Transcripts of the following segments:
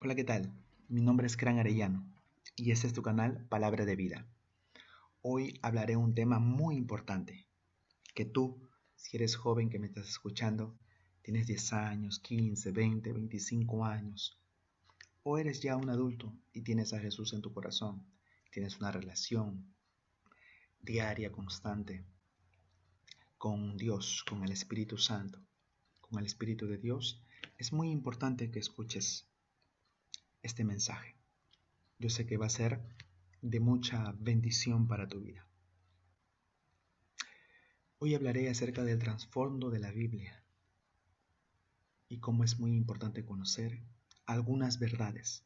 Hola, ¿qué tal? Mi nombre es Cran Arellano y este es tu canal Palabra de Vida. Hoy hablaré un tema muy importante que tú, si eres joven que me estás escuchando, tienes 10 años, 15, 20, 25 años, o eres ya un adulto y tienes a Jesús en tu corazón, tienes una relación diaria, constante con Dios, con el Espíritu Santo, con el Espíritu de Dios, es muy importante que escuches este mensaje. Yo sé que va a ser de mucha bendición para tu vida. Hoy hablaré acerca del trasfondo de la Biblia y cómo es muy importante conocer algunas verdades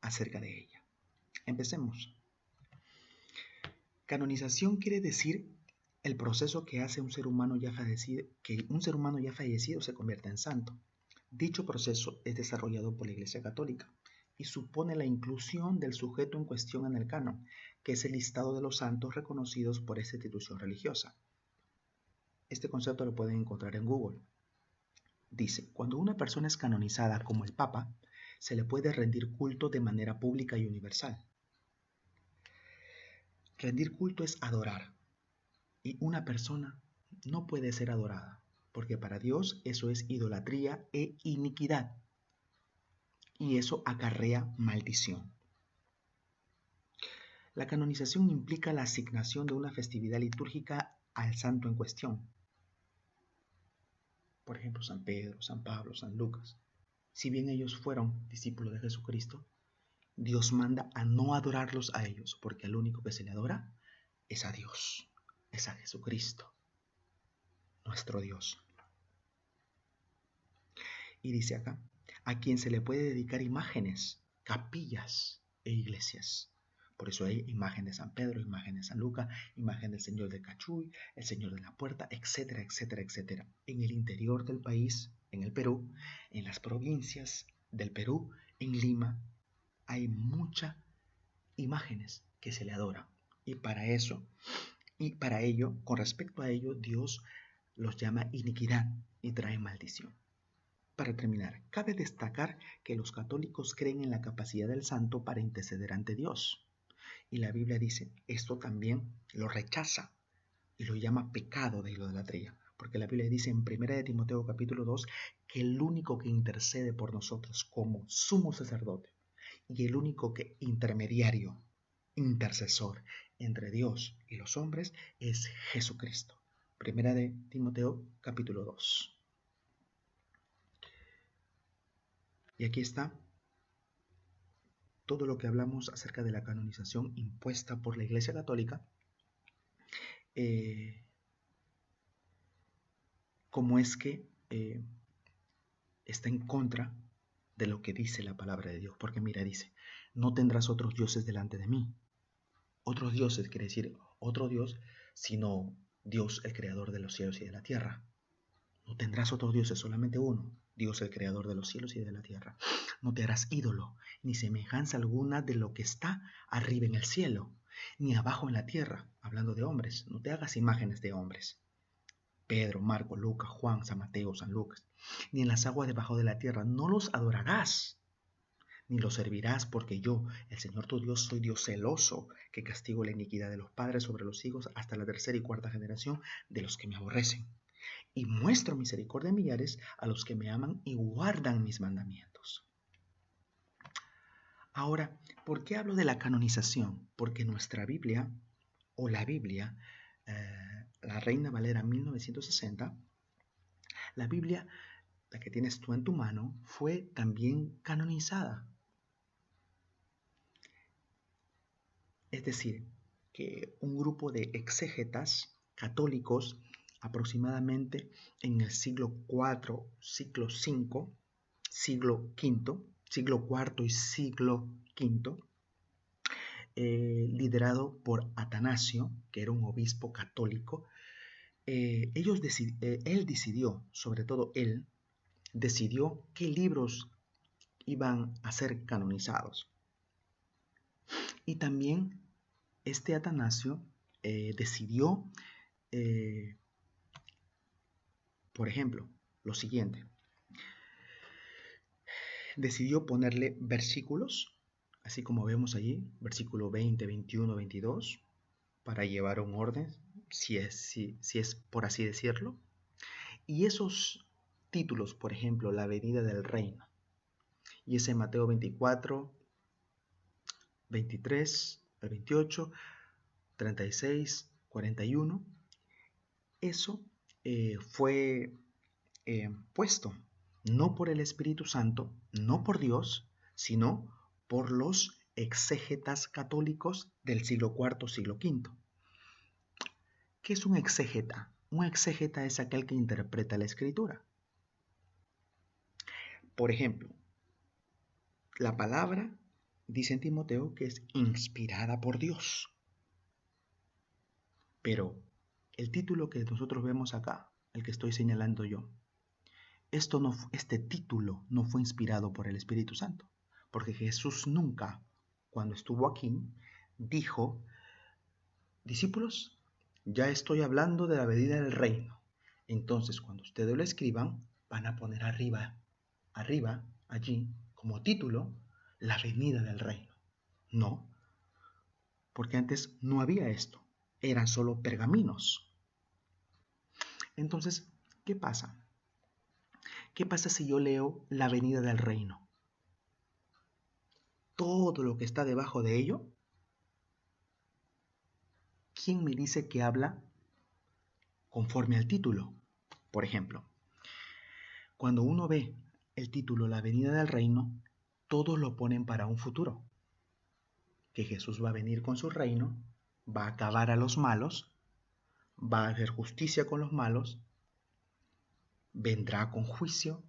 acerca de ella. Empecemos. Canonización quiere decir el proceso que hace un ser humano ya fallecido, que un ser humano ya fallecido se convierta en santo. Dicho proceso es desarrollado por la Iglesia Católica y supone la inclusión del sujeto en cuestión en el canon, que es el listado de los santos reconocidos por esta institución religiosa. Este concepto lo pueden encontrar en Google. Dice, cuando una persona es canonizada como el Papa, se le puede rendir culto de manera pública y universal. Rendir culto es adorar, y una persona no puede ser adorada, porque para Dios eso es idolatría e iniquidad, y eso acarrea maldición. La canonización implica la asignación de una festividad litúrgica al santo en cuestión. Por ejemplo, San Pedro, San Pablo, San Lucas. Si bien ellos fueron discípulos de Jesucristo, Dios manda a no adorarlos a ellos, porque al único que se le adora es a Dios, es a Jesucristo, nuestro Dios. Y dice acá, a quien se le puede dedicar imágenes, capillas e iglesias. Por eso hay imagen de San Pedro, imagen de San Lucas, imagen del Señor de Cachuy, el Señor de la Puerta, etcétera, etcétera, etcétera. En el interior del país, en el Perú, en las provincias del Perú, en Lima, hay muchas imágenes que se le adoran. Y para ello, con respecto a ello, Dios los llama iniquidad y trae maldición. Para terminar, cabe destacar que los católicos creen en la capacidad del santo para interceder ante Dios. Y la Biblia dice, esto también lo rechaza y lo llama pecado de idolatría. Porque la Biblia dice en 1 de Timoteo capítulo 2 que el único que intercede por nosotros como sumo sacerdote y el único que intermediario, intercesor entre Dios y los hombres es Jesucristo. 1 de Timoteo capítulo 2. Y aquí está todo lo que hablamos acerca de la canonización impuesta por la Iglesia Católica, cómo es que está en contra de lo que dice la palabra de Dios. Porque mira, dice, no tendrás otros dioses delante de mí. Otros dioses quiere decir otro Dios, sino Dios el creador de los cielos y de la tierra. No tendrás otros dioses, solamente uno, Dios el creador de los cielos y de la tierra. No te harás ídolo, ni semejanza alguna de lo que está arriba en el cielo, ni abajo en la tierra, hablando de hombres. No te hagas imágenes de hombres. Pedro, Marco, Lucas, Juan, San Mateo, San Lucas. Ni en las aguas debajo de la tierra. No los adorarás, ni los servirás, porque yo, el Señor tu Dios, soy Dios celoso, que castigo la iniquidad de los padres sobre los hijos hasta la tercera y cuarta generación de los que me aborrecen. Y muestro misericordia a millares a los que me aman y guardan mis mandamientos. Ahora, ¿por qué hablo de la canonización? Porque nuestra Biblia, o la Biblia, la Reina Valera 1960, la Biblia, la que tienes tú en tu mano, fue también canonizada. Es decir, que un grupo de exégetas católicos, aproximadamente en el siglo IV, siglo V, siglo V, siglo IV y siglo V, liderado por Atanasio, que era un obispo católico. Él decidió, sobre todo él, decidió qué libros iban a ser canonizados. Y también este Atanasio decidió, por ejemplo, lo siguiente. decidió ponerle versículos, así como vemos allí, versículo 20, 21, 22, para llevar un orden, si es por así decirlo. Y esos títulos, por ejemplo, la venida del reino, y ese Mateo 24, 23, 28, 36, 41, eso fue puesto no por el Espíritu Santo, no por Dios, sino por los exégetas católicos del siglo IV, siglo V. ¿Qué es un exégeta? Un exégeta es aquel que interpreta la Escritura. Por ejemplo, la palabra dice en Timoteo que es inspirada por Dios. Pero el título que nosotros vemos acá, el que estoy señalando yo, este título no fue inspirado por el Espíritu Santo, porque Jesús nunca, cuando estuvo aquí, dijo: discípulos, ya estoy hablando de la venida del reino. Entonces, cuando ustedes lo escriban, van a poner arriba, allí, como título, la venida del reino. No, porque antes no había esto, eran solo pergaminos. Entonces, ¿qué pasa? ¿Qué pasa si yo leo la venida del reino? Todo lo que está debajo de ello, ¿quién me dice que habla conforme al título? Por ejemplo, cuando uno ve el título La venida del reino, todos lo ponen para un futuro. Que Jesús va a venir con su reino, va a acabar a los malos, va a hacer justicia con los malos, vendrá con juicio,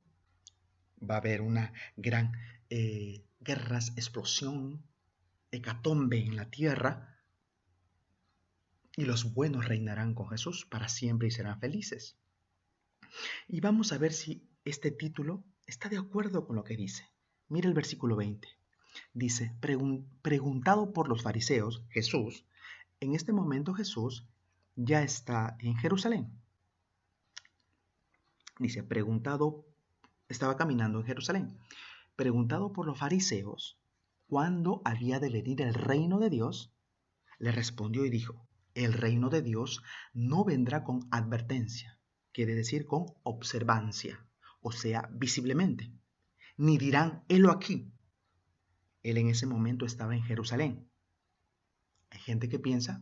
va a haber una gran guerra, explosión, hecatombe en la tierra, y los buenos reinarán con Jesús para siempre y serán felices. Y vamos a ver si este título está de acuerdo con lo que dice. Mira el versículo 20. Dice: preguntado por los fariseos, Jesús, en este momento Jesús ya está en Jerusalén. Dice, estaba caminando en Jerusalén. Preguntado por los fariseos cuándo había de venir el reino de Dios, le respondió y dijo: el reino de Dios no vendrá con advertencia, quiere decir con observancia, o sea, visiblemente, ni dirán, helo aquí. Él en ese momento estaba en Jerusalén. Hay gente que piensa,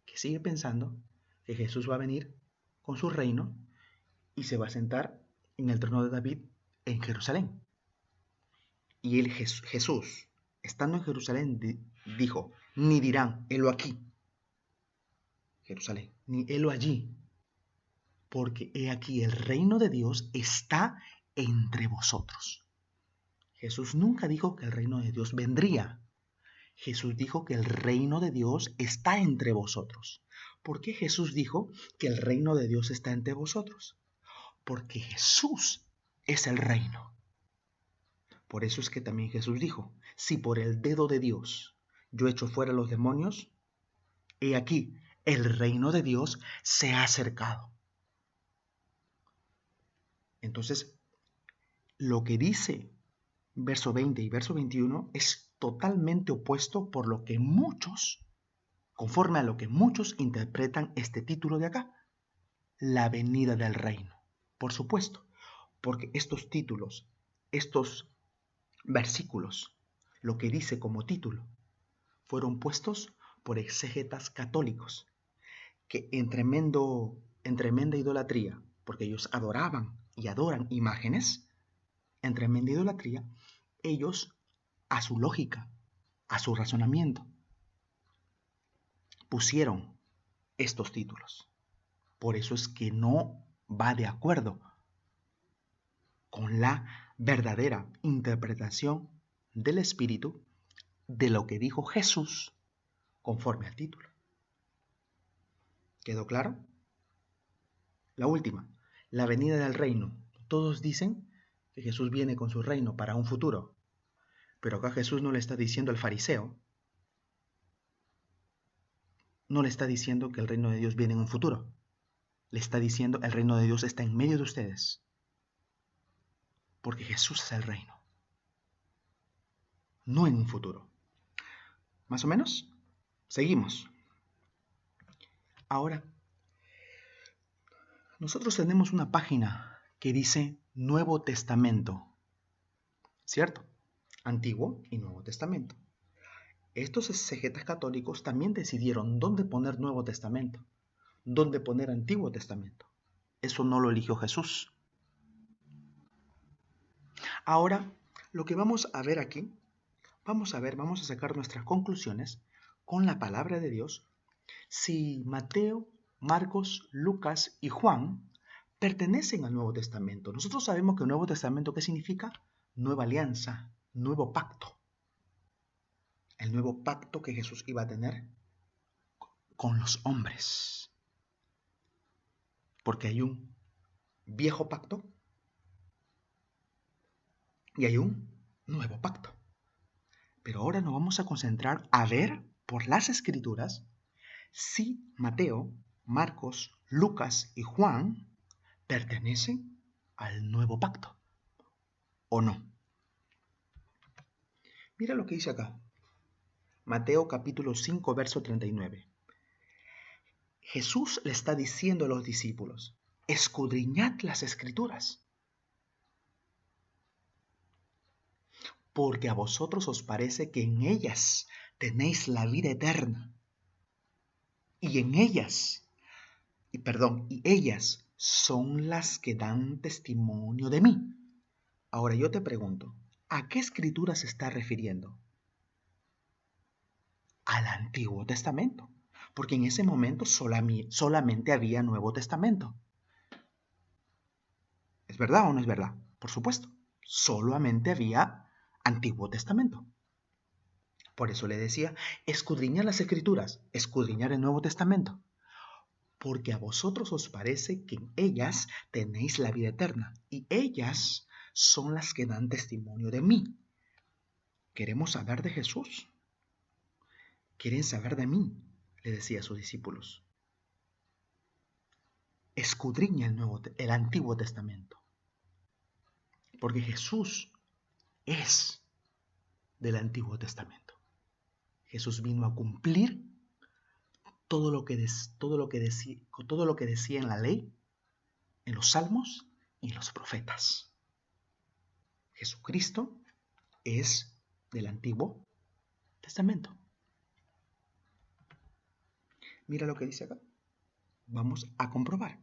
que sigue pensando, que Jesús va a venir con su reino y se va a sentar en el trono de David en Jerusalén. Y Jesús, estando en Jerusalén, dijo, ni dirán, helo aquí, Jerusalén, ni helo allí, porque he aquí el reino de Dios está entre vosotros. Jesús nunca dijo que el reino de Dios vendría. Jesús dijo que el reino de Dios está entre vosotros. ¿Por qué Jesús dijo que el reino de Dios está entre vosotros? Porque Jesús es el reino. Por eso es que también Jesús dijo, si por el dedo de Dios yo echo fuera los demonios, he aquí, el reino de Dios se ha acercado. Entonces, lo que dice verso 20 y verso 21 es totalmente opuesto por lo que muchos, conforme a lo que muchos interpretan este título de acá, la venida del reino. Por supuesto, porque estos títulos, estos versículos, lo que dice como título, fueron puestos por exégetas católicos que en tremenda idolatría, porque ellos adoraban y adoran imágenes, en tremenda idolatría, ellos, a su lógica, a su razonamiento, pusieron estos títulos. Por eso es que no va de acuerdo con la verdadera interpretación del Espíritu de lo que dijo Jesús conforme al título. ¿Quedó claro? La última, la venida del reino. Todos dicen que Jesús viene con su reino para un futuro, pero acá Jesús no le está diciendo al fariseo, no le está diciendo que el reino de Dios viene en un futuro. Le está diciendo el reino de Dios está en medio de ustedes, porque Jesús es el reino. no en un futuro. ¿Más o menos? Seguimos. Ahora, nosotros tenemos una página que dice Nuevo Testamento, ¿cierto? Antiguo y Nuevo Testamento. Estos exegetas católicos también decidieron dónde poner Nuevo Testamento, dónde poner Antiguo Testamento. Eso no lo eligió Jesús. Ahora, lo que vamos a ver aquí, vamos a sacar nuestras conclusiones con la palabra de Dios, si Mateo, Marcos, Lucas y Juan pertenecen al Nuevo Testamento. Nosotros sabemos que el Nuevo Testamento, ¿qué significa? Nueva alianza, nuevo pacto. El nuevo pacto que Jesús iba a tener con los hombres. Porque hay un viejo pacto y hay un nuevo pacto. Pero ahora nos vamos a concentrar a ver por las Escrituras si Mateo, Marcos, Lucas y Juan pertenecen al nuevo pacto o no. Mira lo que dice acá. Mateo capítulo 5, verso 39. Jesús le está diciendo a los discípulos, escudriñad las Escrituras, porque a vosotros os parece que en ellas tenéis la vida eterna. Y ellas son las que dan testimonio de mí. Ahora yo te pregunto, ¿a qué escritura se está refiriendo? Al Antiguo Testamento, porque en ese momento solamente había Nuevo Testamento. ¿Es verdad o no es verdad? Por supuesto, solamente había Antiguo Testamento. Por eso le decía, escudriñar las Escrituras, escudriñar el Nuevo Testamento, porque a vosotros os parece que en ellas tenéis la vida eterna, y ellas son las que dan testimonio de mí. ¿Queremos saber de Jesús? ¿Quieren saber de mí?, le decía a sus discípulos. Escudriña el Antiguo Testamento, porque Jesús es del Antiguo Testamento. Jesús vino a cumplir todo lo que decía en la ley, en los salmos y en los profetas. Jesucristo es del Antiguo Testamento. Mira lo que dice acá. Vamos a comprobar.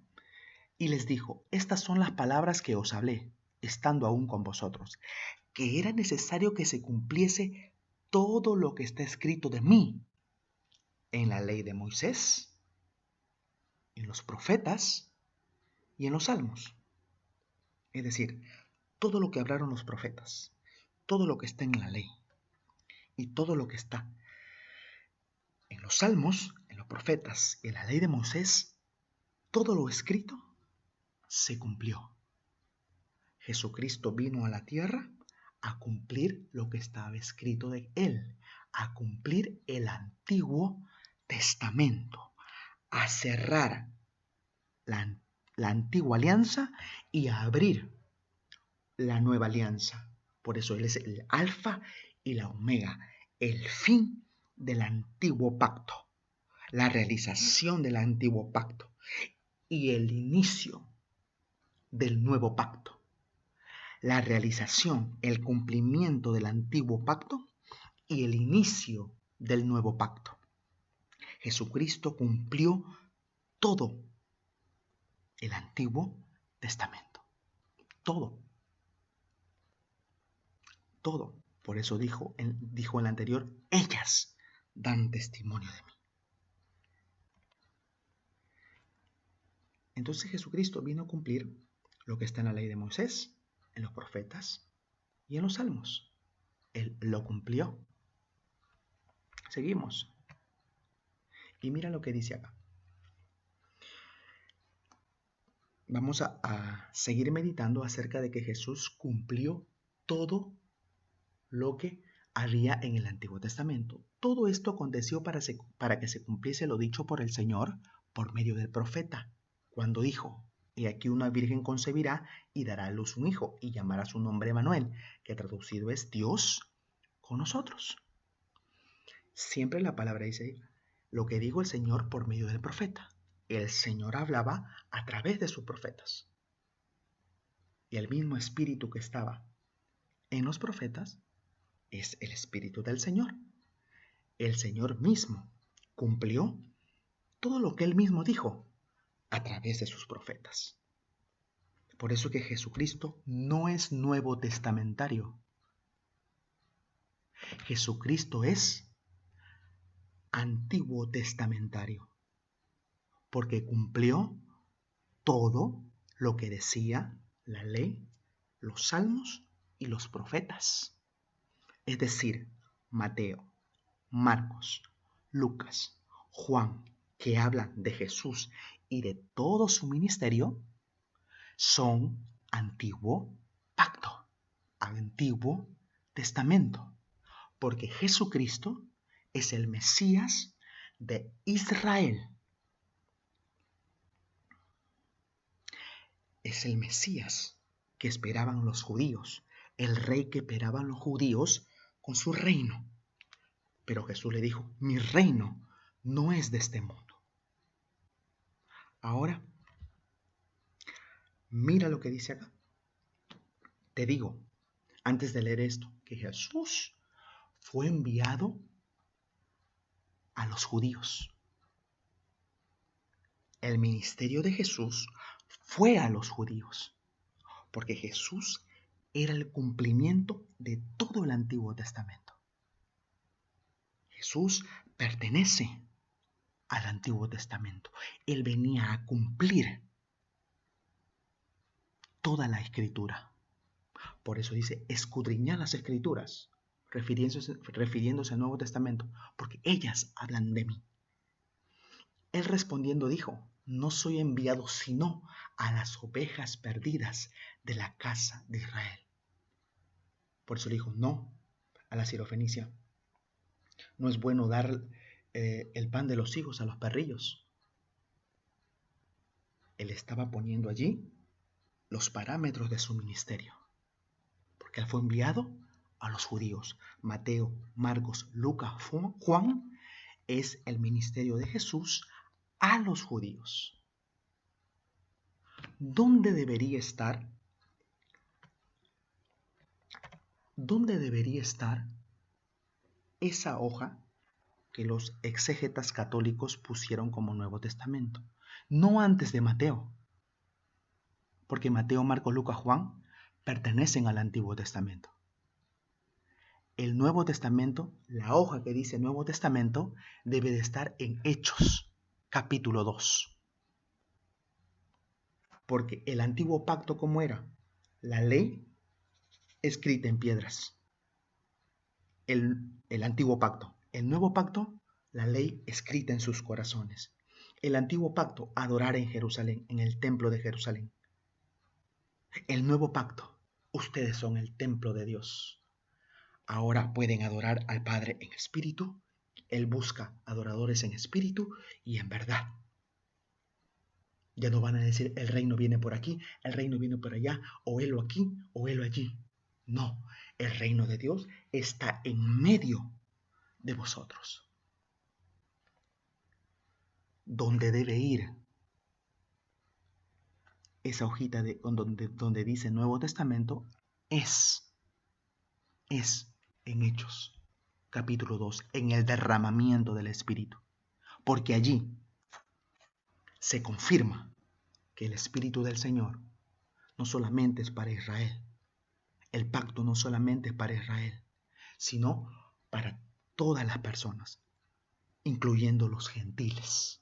Y les dijo, estas son las palabras que os hablé, estando aún con vosotros, que era necesario que se cumpliese todo lo que está escrito de mí en la ley de Moisés, en los profetas y en los salmos. Es decir, todo lo que hablaron los profetas, todo lo que está en la ley y todo lo que está en los salmos, en los profetas y en la ley de Moisés, todo lo escrito se cumplió. Jesucristo vino a la tierra a cumplir lo que estaba escrito de él, a cumplir el Antiguo Testamento, a cerrar la antigua alianza y a abrir la nueva alianza. Por eso él es el alfa y la omega, el fin del antiguo pacto, la realización del antiguo pacto y el inicio del nuevo pacto. La realización, el cumplimiento del antiguo pacto y el inicio del nuevo pacto. Jesucristo cumplió todo el Antiguo Testamento. Todo. Todo. Por eso dijo en el anterior, ellas dan testimonio de mí. Entonces Jesucristo vino a cumplir lo que está en la ley de Moisés, en los profetas y en los salmos. Él lo cumplió. Seguimos. Y mira lo que dice acá. Vamos a seguir meditando acerca de que Jesús cumplió todo lo que había en el Antiguo Testamento. Todo esto aconteció para que se cumpliese lo dicho por el Señor por medio del profeta, cuando dijo, y aquí una virgen concebirá y dará a luz un hijo, y llamará su nombre Emmanuel, que traducido es Dios con nosotros. Siempre la palabra dice lo que dijo el Señor por medio del profeta. El Señor hablaba a través de sus profetas. Y el mismo espíritu que estaba en los profetas es el espíritu del Señor. El Señor mismo cumplió todo lo que él mismo dijo a través de sus profetas. Por eso que Jesucristo no es nuevo testamentario. Jesucristo es antiguo testamentario, porque cumplió todo lo que decía la ley, los salmos y los profetas. Es decir, Mateo, Marcos, Lucas, Juan, que hablan de Jesús y de todo su ministerio, son antiguo pacto, antiguo testamento, porque Jesucristo es el Mesías de Israel. Es el Mesías que esperaban los judíos, el rey que esperaban los judíos con su reino. Pero Jesús le dijo, mi reino no es de este mundo. Ahora, mira lo que dice acá. Te digo, antes de leer esto, que Jesús fue enviado a los judíos. El ministerio de Jesús fue a los judíos, porque Jesús era el cumplimiento de todo el Antiguo Testamento. Jesús pertenece al Antiguo Testamento. Él venía a cumplir toda la Escritura. Por eso dice, escudriñad las Escrituras, refiriéndose al Nuevo Testamento, porque ellas hablan de mí. Él respondiendo dijo, no soy enviado sino a las ovejas perdidas de la casa de Israel. Por eso le dijo, no, a la sirofenicia. No es bueno dar el pan de los hijos a los perrillos. Él estaba poniendo allí los parámetros de su ministerio, porque él fue enviado a los judíos. Mateo, Marcos, Lucas, Juan es el ministerio de Jesús a los judíos. ¿Dónde debería estar? ¿Dónde debería estar esa hoja que los exégetas católicos pusieron como Nuevo Testamento? No antes de Mateo, porque Mateo, Marcos, Lucas, Juan pertenecen al Antiguo Testamento. El Nuevo Testamento, la hoja que dice Nuevo Testamento, debe de estar en Hechos, capítulo 2. Porque el antiguo pacto, ¿cómo era? La ley escrita en piedras. El antiguo pacto. El nuevo pacto, la ley escrita en sus corazones. El antiguo pacto, adorar en Jerusalén, en el templo de Jerusalén. El nuevo pacto, ustedes son el templo de Dios. Ahora pueden adorar al Padre en espíritu. Él busca adoradores en espíritu y en verdad. Ya no van a decir, el reino viene por aquí, el reino viene por allá, o helo aquí, o helo allí. No, el reino de Dios está en medio de vosotros. ¿Dónde debe ir esa hojita donde dice Nuevo Testamento? Es en Hechos, capítulo 2, en el derramamiento del Espíritu. Porque allí se confirma que el Espíritu del Señor no solamente es para Israel, el pacto no solamente es para Israel, sino para todas las personas, incluyendo los gentiles.